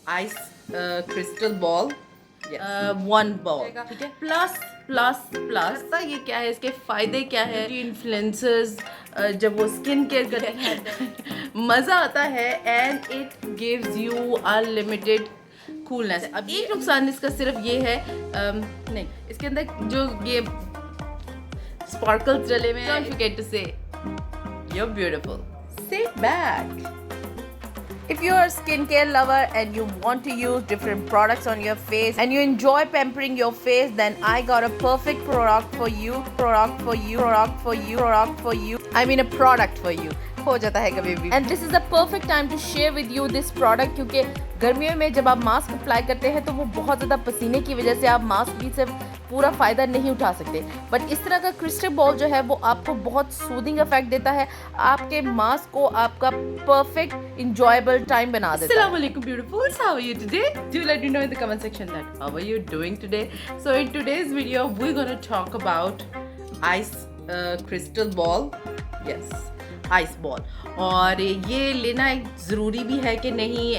Ice crystal ball, one ball, ठीक है। Plus plus plus ये क्या है, इसके फायदे क्या है, इन्फ्लुएंसर्स जब वो स्किन केयर करते हैं मज़ा आता है and it gives you unlimited coolness. अब एक नुकसान इसका सिर्फ ये है, नहीं, इसके अंदर जो ये sparkles डले में, don't forget to say you're beautiful. Sit back. If you're a skincare lover and you want to use different products on your face and you enjoy pampering your face, then I got a perfect product for you. Product for you. Product for you. Product for you. I mean a product for you. हो जाता है कभी भी। And this is the perfect time to share with you this product, क्योंकि गर्मियों में जब आप मास्क अप्लाई करते हैं तो वो बहुत ज़्यादा पसीने की वजह से आप मास्क भी से पूरा फ़ायदा नहीं उठा सकते। बट इस तरह का क्रिस्टल बॉल जो है वो आपको बहुत सूदिंग इफेक्ट देता है, आपके मास्क को आपका परफेक्ट इंजॉयबल टाइम बना देता है। Assalamu alaikum beautifuls, how are you today? Do let me know in the comment section that how are you doing today. So in today's video we're going to talk about ice crystal ball. Yes, ice ball. और ये लेना एक ज़रूरी भी है कि नहीं,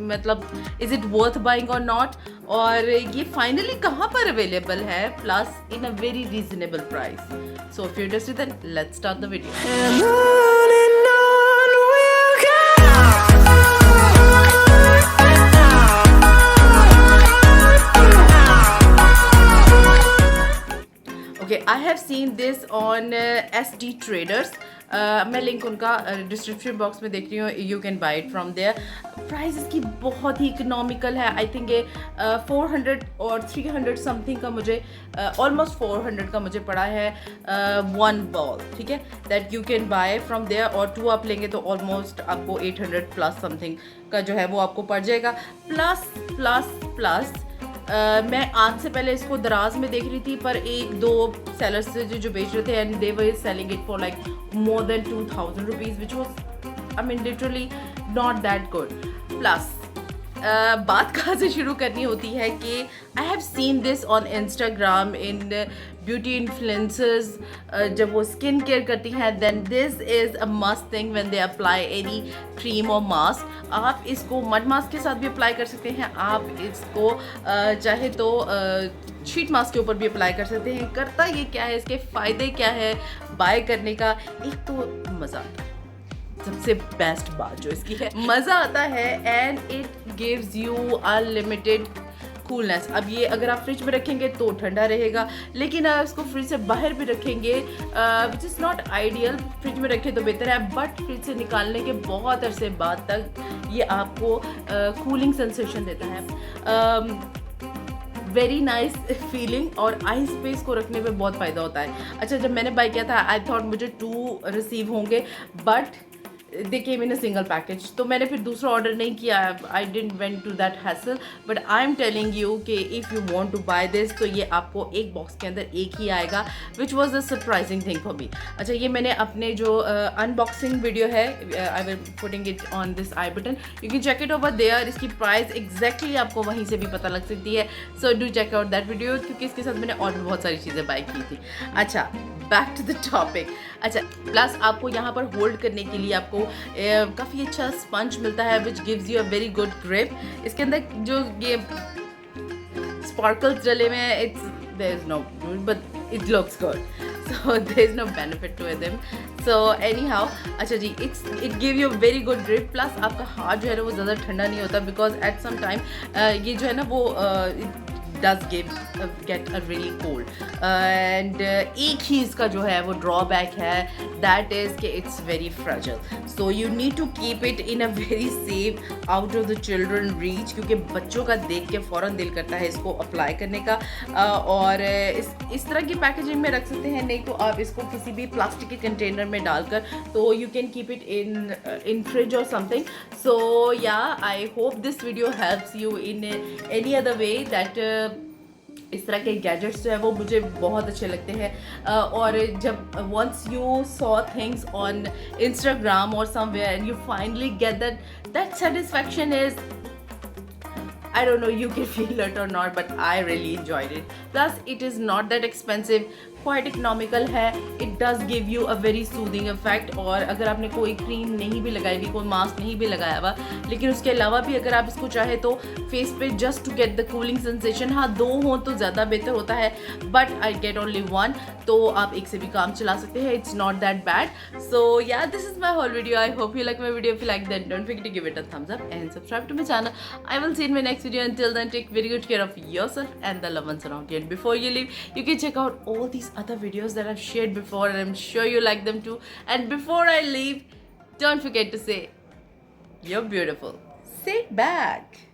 मतलब is it worth buying or not, और ये फाइनली कहाँ पर अवेलेबल है, plus in a very reasonable price. So if you interested then let's start the video. Okay, I have seen this on SD Traders. मैं link उनका description box में देख रही हूँ, you can buy it from there. Price इसकी बहुत ही economical है। I think ये 400 और 300 समथिंग का मुझे, ऑलमोस्ट 400 का मुझे पड़ा है वन बॉल, ठीक है, that you can buy from there. और टू आप लेंगे तो ऑलमोस्ट आपको 800 प्लस समथिंग का जो है वो आपको पड़ जाएगा। प्लस प्लस प्लस मैं आज से पहले इसको दराज में देख रही थी, पर एक दो सेलर्स से जो बेच रहे थे and they were selling it for like more than 2000 rupees, which was I mean literally not that good. Plus बात कहाँ से शुरू करनी होती है कि I have seen this on Instagram in beauty influencers, जब वो स्किन केयर करती हैं then this is a must thing when they apply any cream or mask. आप इसको मड मास्क के साथ भी अप्लाई कर सकते हैं, आप इसको चाहे तो शीट मास्क के ऊपर भी अप्लाई कर सकते हैं। करता ये क्या है, इसके फ़ायदे क्या है बाय करने का, एक तो मज़ा, सबसे बेस्ट बात जो इसकी है, मज़ा आता है and it gives you unlimited coolness. अब ये अगर आप फ्रिज में रखेंगे तो ठंडा रहेगा, लेकिन अगर इसको फ्रिज से बाहर भी रखेंगे which is not ideal, fridge में रखें तो बेहतर है, बट फ्रिज से निकालने के बहुत अरसे बाद तक ये आपको कूलिंग सेंसेशन देता है। वेरी नाइस फीलिंग, और आइस पे इसको रखने में बहुत फ़ायदा होता है। अच्छा, जब मैंने बाय किया था आई थॉट मुझे 2 रिसीव होंगे, but they came in a single package, तो मैंने फिर दूसरा ऑर्डर नहीं किया। I didn't went to that hassle, but I am telling you कि if you want to buy this तो ये आपको एक बॉक्स के अंदर एक ही आएगा, which was a surprising thing for me. अच्छा, ये मैंने अपने जो अनबॉक्सिंग वीडियो है, I will putting it on this I button, you can check it over there. इसकी प्राइस एग्जैक्टली आपको वहीं से भी पता लग सकती है, so do check out that video, क्योंकि इसके साथ मैंने और भी बहुत सारी चीज़ें बाय की थी। अच्छा, बैक टू द टॉपिक। अच्छा, प्लस आपको यहाँ पर होल्ड करने के लिए आपको काफ़ी अच्छा स्पंज मिलता है, which gives you a very good grip. इसके अंदर जो ये स्पार्कल्स डले में, it's there is no, but it looks good, so there is no benefit to them, so anyhow। अच्छा जी, it give you very good grip, plus आपका हाथ जो है ना वो ज़्यादा ठंडा नहीं होता, because at some time ये जो है ना वो does get a really cold, and एक ही इसका जो है वो drawback है, that is कि it's very fragile, so you need to keep it in a very safe, out of the children reach, क्योंकि बच्चों का देख के फ़ौरन दिल करता है इसको अप्लाई करने का। और इस तरह की पैकेजिंग में रख सकते हैं, नहीं तो आप इसको किसी भी प्लास्टिक के कंटेनर में डालकर, तो you can keep it in fridge और समथिंग। सो या, I hope this video helps you in any other way, that इस तरह के गैजेट्स जो है वो मुझे बहुत अच्छे लगते हैं। और जब once you saw things on Instagram और somewhere and you finally get that satisfaction is, I don't know, you can feel it or not, but I really enjoyed it. Plus, it is not that expensive. Quite economical है, it does give you a very soothing effect. और अगर आपने कोई cream नहीं भी लगाई हुई, कोई मास्क नहीं भी लगाया हुआ, लेकिन उसके अलावा भी अगर आप इसको चाहे तो फेस पे just to get the cooling sensation, हाँ 2 हो तो ज़्यादा बेहतर होता है, बट आई गेट ओनली 1, तो आप एक से भी काम चला सकते हैं, it's not that bad. So yeah this is my whole video, I hope you like my video, if you like then don't forget to give it a thumbs up and subscribe to my channel. I will see you in my next video. Until then, take very good care of yourself and the loved ones around you. And before you leave, you can check out all these other videos that I've shared before, and I'm sure you like them too. And before I leave, don't forget to say, you're beautiful. Sit back.